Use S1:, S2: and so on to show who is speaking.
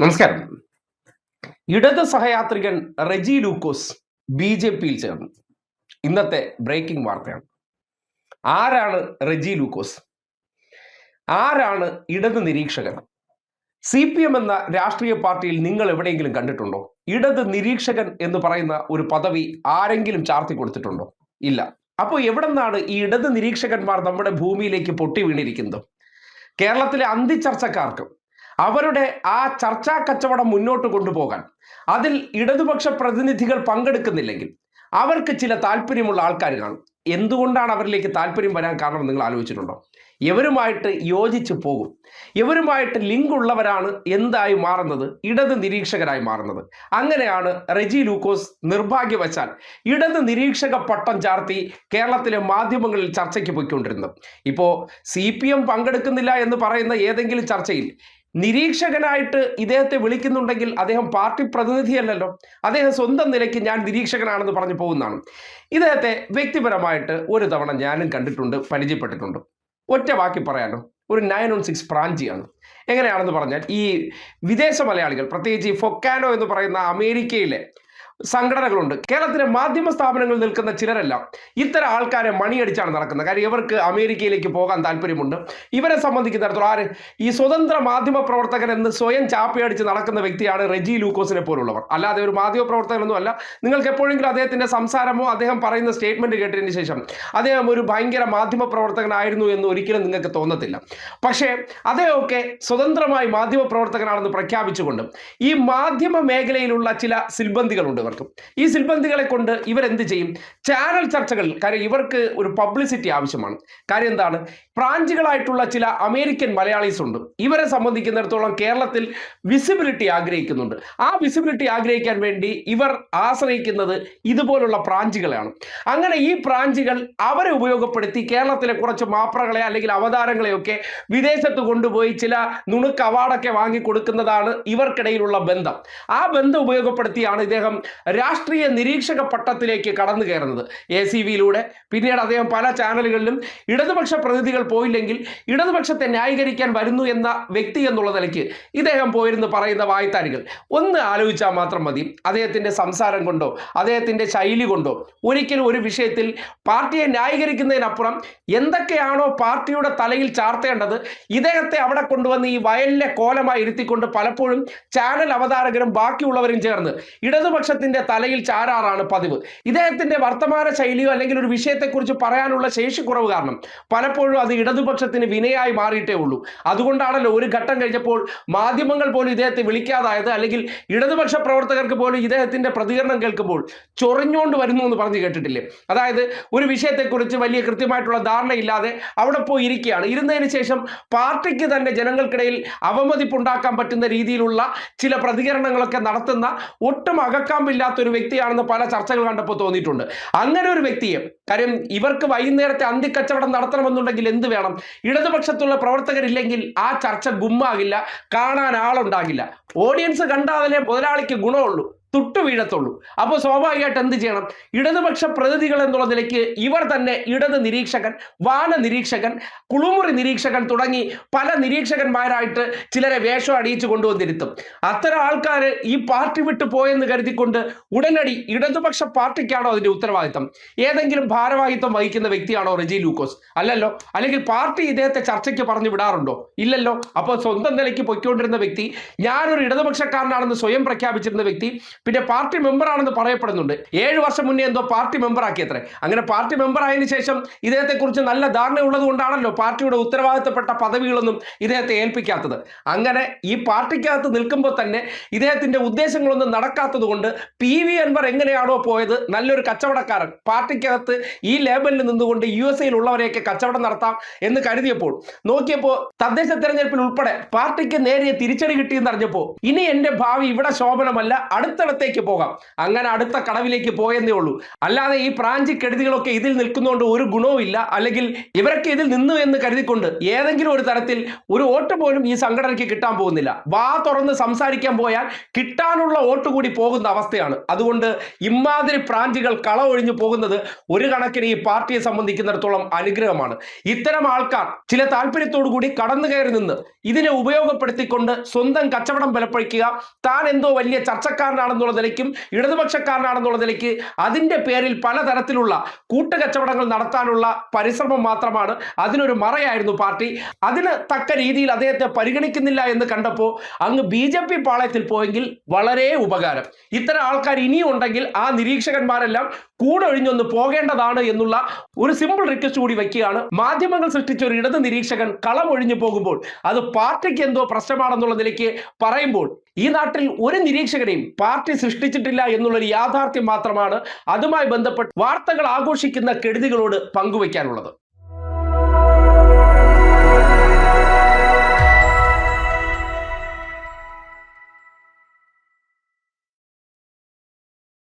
S1: നമസ്കാരം. ഇടത് സഹയാത്രികൻ റെജി ലൂക്കോസ് ബി.ജെ.പിയിൽ ചേർന്നു. ഇന്നത്തെ ബ്രേക്കിംഗ് വാർത്തയാണ്. ആരാണ് റെജി ലൂക്കോസ്? ആരാണ് ഇടത് നിരീക്ഷകൻ? CPM എന്ന രാഷ്ട്രീയ പാർട്ടിയിൽ നിങ്ങൾ എവിടെയെങ്കിലും കണ്ടിട്ടുണ്ടോ? ഇടത് നിരീക്ഷകൻ എന്ന് പറയുന്ന ഒരു പദവി ആരെങ്കിലും ചാർത്തി കൊടുത്തിട്ടുണ്ടോ? ഇല്ല. അപ്പോൾ എവിടെ നിന്നാണ് ഈ ഇടത് നിരീക്ഷകന്മാർ നമ്മുടെ ഭൂമിയിലേക്ക് പൊട്ടി വീണിരിക്കുന്നത്? കേരളത്തിലെ അന്തിച്ചർച്ചക്കാർക്ക് അവരുടെ ആ ചർച്ചാ കച്ചവടം മുന്നോട്ട് കൊണ്ടുപോകാൻ അതിൽ ഇടതുപക്ഷ പ്രതിനിധികൾ പങ്കെടുക്കുന്നില്ലെങ്കിൽ അവർക്ക് ചില താല്പര്യമുള്ള ആൾക്കാർ കാണും. എന്തുകൊണ്ടാണ് അവരിലേക്ക് താല്പര്യം വരാൻ കാരണം നിങ്ങൾ ആലോചിച്ചിട്ടുണ്ടോ? ഇവരുമായിട്ട് യോജിച്ച് പോകും. ഇവരുമായിട്ട് ലിങ്ക് ഉള്ളവരാണ് എന്തായി മാറുന്നത്? ഇടത് നിരീക്ഷകരായി മാറുന്നത്. അങ്ങനെയാണ് റെജി ലൂക്കോസ് നിർഭാഗ്യവശാൽ ഇടത് നിരീക്ഷക പട്ടം ചാർത്തി കേരളത്തിലെ മാധ്യമങ്ങളിൽ ചർച്ചയ്ക്ക് പോയിക്കൊണ്ടിരുന്നത്. ഇപ്പോൾ CPM പങ്കെടുക്കുന്നില്ല എന്ന് പറയുന്ന ഏതെങ്കിലും ചർച്ചയിൽ നിരീക്ഷകനായിട്ട് ഇദ്ദേഹത്തെ വിളിക്കുന്നുണ്ടെങ്കിൽ അദ്ദേഹം പാർട്ടി പ്രതിനിധിയല്ലല്ലോ. അദ്ദേഹം സ്വന്തം നിലയ്ക്ക് ഞാൻ നിരീക്ഷകനാണെന്ന് പറഞ്ഞു പോകുന്നതാണ്. ഇദ്ദേഹത്തെ വ്യക്തിപരമായിട്ട് ഒരു തവണ ഞാനും കണ്ടിട്ടുണ്ട്, പരിചയപ്പെട്ടിട്ടുണ്ട്. ഒറ്റ വാക്കി പറയാനോ, ഒരു 916 പ്രാഞ്ചിയാണ്. എങ്ങനെയാണെന്ന് പറഞ്ഞാൽ, ഈ വിദേശ മലയാളികൾ, പ്രത്യേകിച്ച് ഈ ഫൊക്കാനോ എന്ന് പറയുന്ന അമേരിക്കയിലെ സംഘടനകളുണ്ട്. കേരളത്തിലെ മാധ്യമ സ്ഥാപനങ്ങളിൽ നിൽക്കുന്ന ചിലരെല്ലാം ഇത്തരം ആൾക്കാരെ മണിയടിച്ചാണ് നടക്കുന്നത്. കാര്യം ഇവർക്ക് അമേരിക്കയിലേക്ക് പോകാൻ താല്പര്യമുണ്ട്. ഇവരെ സംബന്ധിക്കുന്നിടത്തോളം ആര് ഈ സ്വതന്ത്ര മാധ്യമ പ്രവർത്തകൻ എന്ന് സ്വയം ചാപ്പയടിച്ച് നടക്കുന്ന വ്യക്തിയാണ് റെജി ലൂക്കോസിനെ പോലുള്ളവർ. അല്ലാതെ ഒരു മാധ്യമ പ്രവർത്തകനൊന്നും അല്ല. നിങ്ങൾക്ക് എപ്പോഴെങ്കിലും അദ്ദേഹത്തിന്റെ സംസാരമോ അദ്ദേഹം പറയുന്ന സ്റ്റേറ്റ്മെന്റ് കേട്ടതിന് ശേഷം അദ്ദേഹം ഒരു ഭയങ്കര മാധ്യമ പ്രവർത്തകനായിരുന്നു എന്ന് ഒരിക്കലും നിങ്ങൾക്ക് തോന്നത്തില്ല. പക്ഷേ അദ്ദേഹമൊക്കെ സ്വതന്ത്രമായി മാധ്യമ പ്രവർത്തകനാണെന്ന് പ്രഖ്യാപിച്ചുകൊണ്ട് ഈ മാധ്യമ മേഖലയിലുള്ള ചില സിൽബന്ധികളുണ്ട്. ഈ സിൽബന്ധികളെ കൊണ്ട് ഇവരെന്ത് ചെയ്യും? ചാനൽ ചർച്ചകൾ. കാര്യം ഇവർക്ക് ഒരു പബ്ലിസിറ്റി ആവശ്യമാണ്. കാര്യം എന്താണ്? പ്രാഞ്ചികളായിട്ടുള്ള ചില അമേരിക്കൻ മലയാളീസ് ഉണ്ട്. ഇവരെ സംബന്ധിക്കുന്നിടത്തോളം കേരളത്തിൽ വിസിബിലിറ്റി ആഗ്രഹിക്കുന്നുണ്ട്. ആ വിസിബിലിറ്റി ആഗ്രഹിക്കാൻ വേണ്ടി ഇവർ ആശ്രയിക്കുന്നത് ഇതുപോലുള്ള പ്രാഞ്ചികളെയാണ്. അങ്ങനെ ഈ പ്രാഞ്ചികൾ അവരെ ഉപയോഗപ്പെടുത്തി കേരളത്തിലെ കുറച്ച് മാപ്രകളെ അല്ലെങ്കിൽ അവതാരങ്ങളെയൊക്കെ വിദേശത്ത് കൊണ്ടുപോയി ചില നുണുക്ക് അവാർഡൊക്കെ വാങ്ങിക്കൊടുക്കുന്നതാണ് ഇവർക്കിടയിലുള്ള ബന്ധം. ആ ബന്ധം ഉപയോഗപ്പെടുത്തിയാണ് ഇദ്ദേഹം രാഷ്ട്രീയ നിരീക്ഷക പട്ടത്തിലേക്ക് കടന്നു കയറുന്നത്. ACVയിലൂടെ. പിന്നീട് അദ്ദേഹം പല ചാനലുകളിലും ഇടതുപക്ഷ പ്രതിനിധികൾ പോയില്ലെങ്കിൽ ഇടതുപക്ഷത്തെ ന്യായീകരിക്കാൻ വരുന്നു എന്ന വ്യക്തി എന്നുള്ള നിലയ്ക്ക് ഇദ്ദേഹം പോയിരുന്ന് പറയുന്ന വായ്ത്താരികൾ ഒന്ന് ആലോചിച്ചാൽ മാത്രം മതി. അദ്ദേഹത്തിന്റെ സംസാരം കൊണ്ടോ അദ്ദേഹത്തിന്റെ ശൈലി കൊണ്ടോ ഒരിക്കലും ഒരു വിഷയത്തിൽ പാർട്ടിയെ ന്യായീകരിക്കുന്നതിനപ്പുറം എന്തൊക്കെയാണോ പാർട്ടിയുടെ തലയിൽ ചാർത്തേണ്ടത് ഇദ്ദേഹത്തെ അവിടെ കൊണ്ടുവന്ന് ഈ വയലിലെ കോലമായി ഇരുത്തിക്കൊണ്ട് പലപ്പോഴും ചാനൽ അവതാരകരും ബാക്കിയുള്ളവരും ചേർന്ന് ഇടതുപക്ഷത്തിന്റെ തലയിൽ ചാരാറാണ് പതിവ്. ഇദ്ദേഹത്തിന്റെ വർത്തമാന ശൈലിയോ അല്ലെങ്കിൽ ഒരു വിഷയത്തെക്കുറിച്ച് പറയാനുള്ള ശേഷി കുറവ് കാരണം പലപ്പോഴും അത് ഇടതുപക്ഷത്തിന് വിനയായി മാറിയിട്ടേ ഉള്ളൂ. അതുകൊണ്ടാണല്ലോ ഒരു ഘട്ടം കഴിഞ്ഞപ്പോൾ മാധ്യമങ്ങൾ പോലും ഇദ്ദേഹത്തെ വിളിക്കാതായത്. അല്ലെങ്കിൽ ഇടതുപക്ഷ പ്രവർത്തകർക്ക് പോലും ഇദ്ദേഹത്തിന്റെ പ്രതികരണം കേൾക്കുമ്പോൾ ചൊറിഞ്ഞുകൊണ്ട് വരുന്നു എന്ന് പറഞ്ഞു കേട്ടിട്ടില്ലേ? അതായത് ഒരു വിഷയത്തെക്കുറിച്ച് വലിയ കൃത്യമായിട്ടുള്ള ധാരണയില്ലാതെ അവിടെ പോയി ഇരിക്കുകയാണ്. ഇരുന്നതിന് ശേഷം പാർട്ടിക്ക് തന്നെ ജനങ്ങൾക്കിടയിൽ അവമതിപ്പുണ്ടാക്കാൻ പറ്റുന്ന രീതിയിലുള്ള ചില പ്രതികരണങ്ങളൊക്കെ നടത്തുന്ന ഒട്ടും അകക്കാമ്പില്ലാത്തൊരു വ്യക്തിയാണെന്ന് പല ചർച്ചകൾ കണ്ടപ്പോൾ തോന്നിയിട്ടുണ്ട്. അങ്ങനെ ഒരു വ്യക്തിയെ, കാര്യം ഇവർക്ക് വൈകുന്നേരത്തെ അന്തിക്കച്ചവടം നടത്തണമെന്നുണ്ടെങ്കിൽ എന്ത് വേണം? ഇടതുപക്ഷത്തുള്ള പ്രവർത്തകരില്ലെങ്കിൽ ആ ചർച്ച ഗുമ്മാകില്ല, കാണാൻ ആളുണ്ടാകില്ല. ഓഡിയൻസ് കണ്ടാലേ മുതലാളിക്ക് ഗുണമുള്ളൂ, തൊട്ടു വീഴത്തുള്ളൂ. അപ്പോൾ സ്വാഭാവികമായിട്ട് എന്ത് ചെയ്യണം? ഇടതുപക്ഷ പ്രതിനിധികൾ എന്നുള്ള നിലയ്ക്ക് ഇവർ തന്നെ ഇടത് നിരീക്ഷകൻ, വാന നിരീക്ഷകൻ, കുളിമുറി നിരീക്ഷകൻ തുടങ്ങി പല നിരീക്ഷകന്മാരായിട്ട് ചിലരെ വേഷം അണിയിച്ചു കൊണ്ടുവന്നിരുത്തും. അത്തരം ആൾക്കാർ ഈ പാർട്ടി വിട്ടു പോയെന്ന് കരുതിക്കൊണ്ട് ഉടനടി ഇടതുപക്ഷ പാർട്ടിക്കാണോ അതിന്റെ ഉത്തരവാദിത്തം? ഏതെങ്കിലും ഭാരവാഹിത്വം വഹിക്കുന്ന വ്യക്തിയാണോ റെജി ലൂക്കോസ്? അല്ലല്ലോ. അല്ലെങ്കിൽ പാർട്ടി ഇദ്ദേഹത്തെ ചർച്ചയ്ക്ക് പറഞ്ഞു വിടാറുണ്ടോ? ഇല്ലല്ലോ. അപ്പോൾ സ്വന്തം നിലയ്ക്ക് പൊയ്ക്കൊണ്ടിരുന്ന വ്യക്തി, ഞാനൊരു ഇടതുപക്ഷക്കാരനാണെന്ന് സ്വയം പ്രഖ്യാപിച്ചിരുന്ന വ്യക്തി, പിന്നെ പാർട്ടി മെമ്പറാണെന്ന് പറയപ്പെടുന്നുണ്ട്. 7 വർഷം മുന്നേ എന്തോ പാർട്ടി മെമ്പറാക്കിയത്രേ. അങ്ങനെ പാർട്ടി മെമ്പറായതിനു ശേഷം ഇദ്ദേഹത്തെക്കുറിച്ച് നല്ല ധാരണ ഉള്ളത് കൊണ്ടാണല്ലോ പാർട്ടിയുടെ ഉത്തരവാദിത്തപ്പെട്ട പദവികളൊന്നും ഇദ്ദേഹത്തെ ഏൽപ്പിക്കാത്തത്. അങ്ങനെ ഈ പാർട്ടിക്കകത്ത് നിൽക്കുമ്പോൾ തന്നെ ഇദ്ദേഹത്തിന്റെ ഉദ്ദേശങ്ങളൊന്നും നടക്കാത്തത് കൊണ്ട് PV അൻവർ എങ്ങനെയാണോ പോയത്, നല്ലൊരു കച്ചവടക്കാരൻ പാർട്ടിക്കകത്ത് ഈ ലേബലിൽ നിന്നുകൊണ്ട് USA ഉള്ളവരെയൊക്കെ കച്ചവടം നടത്താം എന്ന് കരുതിയപ്പോൾ നോക്കിയപ്പോൾ തദ്ദേശ തെരഞ്ഞെടുപ്പിൽ ഉൾപ്പെടെ പാർട്ടിക്ക് നേരിയ തിരിച്ചടി കിട്ടിയെന്ന് അറിഞ്ഞപ്പോൾ ഇനി എന്റെ ഭാവി ഇവിടെ ശോഭനമല്ല, അടുത്തടുത്ത അറ്റത്തേക്ക് പോകാം, അങ്ങനെ അടുത്ത കടവിലേക്ക് പോയെന്നേ ഉള്ളൂ. അല്ലാതെ ഈ പ്രാഞ്ചി കെടുതികളൊക്കെ ഇതിൽ നിൽക്കുന്നതുകൊണ്ട് ഒരു ഗുണവും ഇല്ല. അല്ലെങ്കിൽ ഇവരൊക്കെ ഇതിൽ നിന്നു എന്ന് കരുതിക്കൊണ്ട് ഏതെങ്കിലും ഒരു തരത്തിൽ ഒരു വോട്ട് പോലും ഈ സംഘടനയ്ക്ക് കിട്ടാൻ പോകുന്നില്ല. വാ തുറന്ന് സംസാരിക്കാൻ പോയാൽ കിട്ടാനുള്ള വോട്ട് കൂടി പോകുന്ന അവസ്ഥയാണ്. അതുകൊണ്ട് ഇമാതിരി പ്രാഞ്ചികൾ കള ഒഴിഞ്ഞു പോകുന്നത് ഒരു കണക്കിന് ഈ പാർട്ടിയെ സംബന്ധിക്കുന്നിടത്തോളം അനുഗ്രഹമാണ്. ഇത്തരം ആൾക്കാർ ചില താല്പര്യത്തോടു കൂടി കടന്നു കയറി നിന്ന് ഇതിനെ ഉപയോഗപ്പെടുത്തിക്കൊണ്ട് സ്വന്തം കച്ചവടം ബലപ്പെടുത്തുക, താൻ എന്തോ വലിയ ചർച്ചക്കാരനാണെന്നുള്ള നിലയ്ക്കും ഇടതുപക്ഷക്കാരനാണെന്നുള്ള നിലയ്ക്ക് അതിന്റെ പേരിൽ പലതരത്തിലുള്ള കൂട്ടുകച്ചവടങ്ങൾ നടത്താനുള്ള പരിശ്രമം മാത്രമാണ്. അതിനൊരു മറയായിരുന്നു പാർട്ടി. അതിന് തക്ക രീതിയിൽ അദ്ദേഹത്തെ പരിഗണിക്കുന്നില്ല എന്ന് കണ്ടപ്പോൾ അങ്ങ് BJP പാളയത്തിൽ പോയെങ്കിൽ വളരെ ഉപകാരം. ഇത്തരം ആൾക്കാർ ഇനിയും ഉണ്ടെങ്കിൽ ആ നിരീക്ഷകന്മാരെല്ലാം കൂടെ ഒഴിഞ്ഞൊന്ന് പോകേണ്ടതാണ് എന്നുള്ള ഒരു സിമ്പിൾ റിക്വസ്റ്റ് കൂടി വയ്ക്കുകയാണ്. മാധ്യമങ്ങൾ സൃഷ്ടിച്ച ഒരു ഇടത് നിരീക്ഷകൻ കളം ഒഴിഞ്ഞു പോകുമ്പോൾ അത് പാർട്ടിക്ക് എന്തോ പ്രശ്നമാണെന്നുള്ള നിലയ്ക്ക് പറയുമ്പോൾ ഈ നാട്ടിൽ ഒരു നിരീക്ഷകനെയും പാർട്ടി സൃഷ്ടിച്ചിട്ടില്ല എന്നുള്ളൊരു യാഥാർത്ഥ്യം മാത്രമാണ് അതുമായി ബന്ധപ്പെട്ട് വാർത്തകൾ ആഘോഷിക്കുന്ന കെടുതികളോട് പങ്കുവയ്ക്കാനുള്ളത്.